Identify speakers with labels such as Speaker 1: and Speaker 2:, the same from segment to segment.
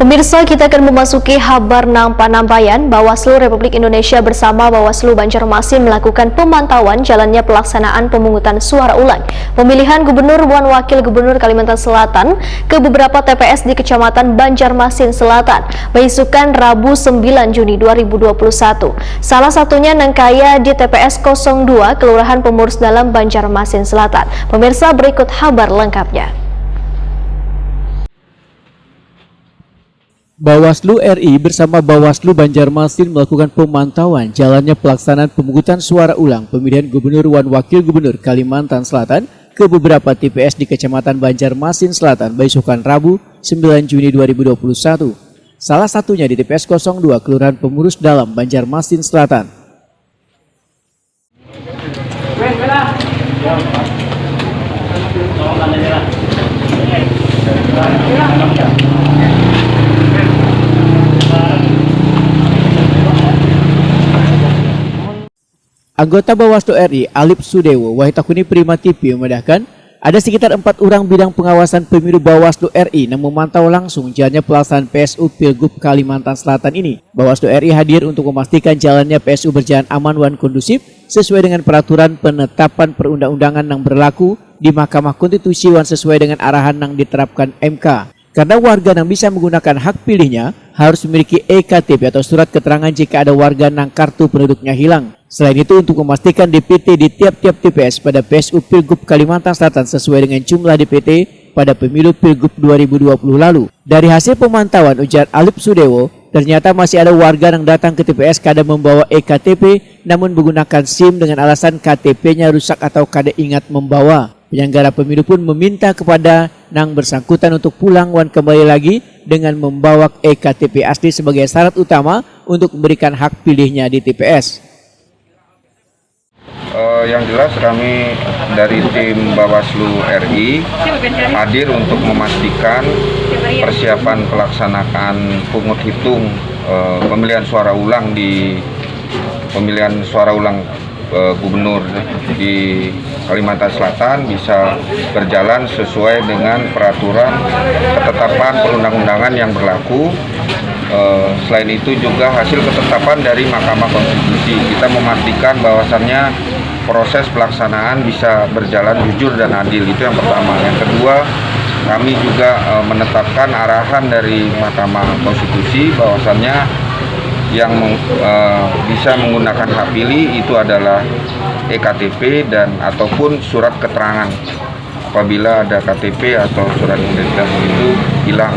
Speaker 1: Pemirsa, kita akan memasuki kabar Panambayan. Bawaslu Republik Indonesia bersama Bawaslu Banjarmasin melakukan pemantauan jalannya pelaksanaan pemungutan suara ulang pemilihan Gubernur dan Wakil Gubernur Kalimantan Selatan ke beberapa TPS di Kecamatan Banjarmasin Selatan, beisukan Rabu 9 Juni 2021. Salah satunya Nangkaya di TPS 02 Kelurahan Pemurus Dalam Banjarmasin Selatan. Pemirsa, berikut kabar lengkapnya.
Speaker 2: Bawaslu RI bersama Bawaslu Banjarmasin melakukan pemantauan jalannya pelaksanaan pemungutan suara ulang pemilihan Gubernur dan Wakil Gubernur Kalimantan Selatan ke beberapa TPS di Kecamatan Banjarmasin Selatan beisukan Rabu 9 Juni 2021. Salah satunya di TPS 02 Kelurahan Pemurus Dalam Banjarmasin Selatan. Anggota Bawaslu RI Alip Sudewo Wahitakuni Prima TV memedahkan ada sekitar 4 orang bidang pengawasan pemilu Bawaslu RI yang memantau langsung jalannya pelaksanaan PSU Pilgub Kalimantan Selatan ini. Bawaslu RI hadir untuk memastikan jalannya PSU berjalan aman dan kondusif sesuai dengan peraturan penetapan perundang-undangan yang berlaku di Mahkamah Konstitusi dan sesuai dengan arahan yang diterapkan MK. Karena warga yang bisa menggunakan hak pilihnya harus memiliki EKTP atau surat keterangan jika ada warga yang kartu penduduknya hilang. Selain itu, untuk memastikan DPT di tiap-tiap TPS pada PSU Pilgub Kalimantan Selatan sesuai dengan jumlah DPT pada pemilu Pilgub 2020 lalu. Dari hasil pemantauan, ujar Alip Sudewo, ternyata masih ada warga yang datang ke TPS kadang membawa EKTP namun menggunakan SIM dengan alasan KTP-nya rusak atau kada ingat membawa. Penyelenggara pemilu pun meminta kepada yang bersangkutan untuk pulang dan kembali lagi dengan membawa EKTP asli sebagai syarat utama untuk memberikan hak pilihnya di TPS.
Speaker 3: Yang jelas kami dari tim Bawaslu RI hadir untuk memastikan persiapan pelaksanaan pungut hitung pemilihan suara ulang di pemilihan suara ulang gubernur di Kalimantan Selatan bisa berjalan sesuai dengan peraturan ketetapan perundang-undangan yang berlaku. Selain itu juga hasil ketetapan dari Mahkamah Konstitusi, kita memastikan bahwasannya proses pelaksanaan bisa berjalan jujur dan adil. Itu yang pertama. Yang kedua, kami juga menetapkan arahan dari Mahkamah Konstitusi bahwasannya yang bisa menggunakan hak pilih itu adalah EKTP dan ataupun surat keterangan apabila ada KTP atau surat identitas itu hilang.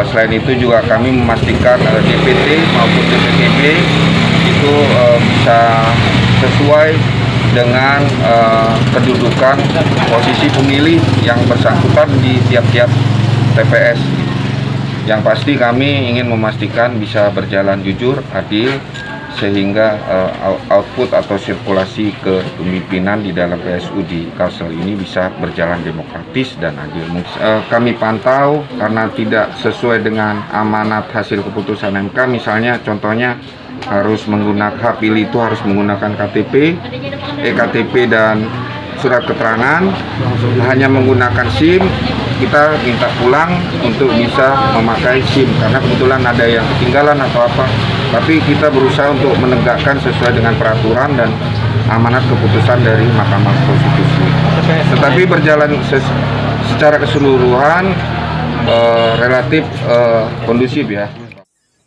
Speaker 3: Selain itu juga kami memastikan DPT maupun DPTB itu bisa sesuai dengan kedudukan posisi pemilih yang bersangkutan di tiap-tiap TPS. Yang pasti kami ingin memastikan bisa berjalan jujur, adil, sehingga output atau sirkulasi kepemimpinan di dalam PSU di Kalsel ini bisa berjalan demokratis dan adil. Kami pantau karena tidak sesuai dengan amanat hasil keputusan MK, misalnya contohnya harus menggunakan hak pilih itu harus menggunakan KTP, EKTP dan surat keterangan. Hanya menggunakan SIM, kita minta pulang untuk bisa memakai SIM karena kebetulan ada yang ketinggalan atau apa. Tapi kita berusaha untuk menegakkan sesuai dengan peraturan dan amanat keputusan dari Mahkamah Konstitusi. Tetapi berjalan secara keseluruhan relatif kondusif ya.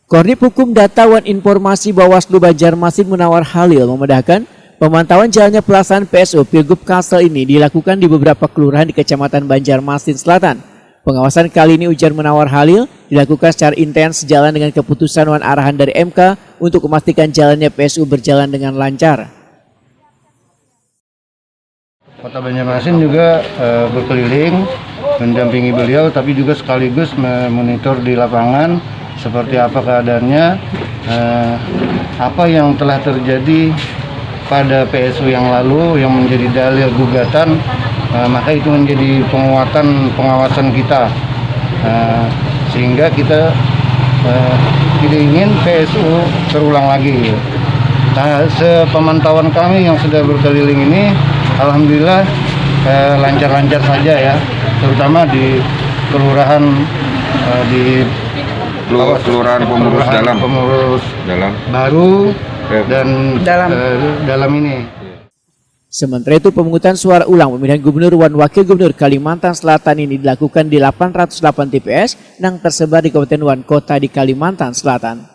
Speaker 2: Koordinat Hukum Data dan Informasi Bawaslu Banjarmasin Munawar Halil memedahkan pemantauan jalannya pelaksanaan PSU Pilgub Kalsel ini dilakukan di beberapa kelurahan di Kecamatan Banjarmasin Selatan. Pengawasan kali ini, ujar Munawar Halil, dilakukan secara intens sejalan dengan keputusan dan arahan dari MK untuk memastikan jalannya PSU berjalan dengan lancar.
Speaker 4: Kota Banjarmasin juga berkeliling mendampingi beliau, tapi juga sekaligus memonitor di lapangan seperti apa keadaannya, apa yang telah terjadi pada PSU yang lalu yang menjadi dalil gugatan, maka itu menjadi penguatan pengawasan kita, sehingga kita tidak ingin PSU terulang lagi. Nah, sepemantauan kami yang sudah berkeliling ini, alhamdulillah lancar-lancar saja ya, terutama di Kelurahan di
Speaker 3: Kelurahan Pengurus Dalam.
Speaker 4: Pengurus
Speaker 3: Dalam.
Speaker 4: baru dan dalam ini.
Speaker 2: Sementara itu pemungutan suara ulang pemilihan gubernur dan wakil gubernur Kalimantan Selatan ini dilakukan di 808 TPS yang tersebar di Kabupaten Wan Kota di Kalimantan Selatan.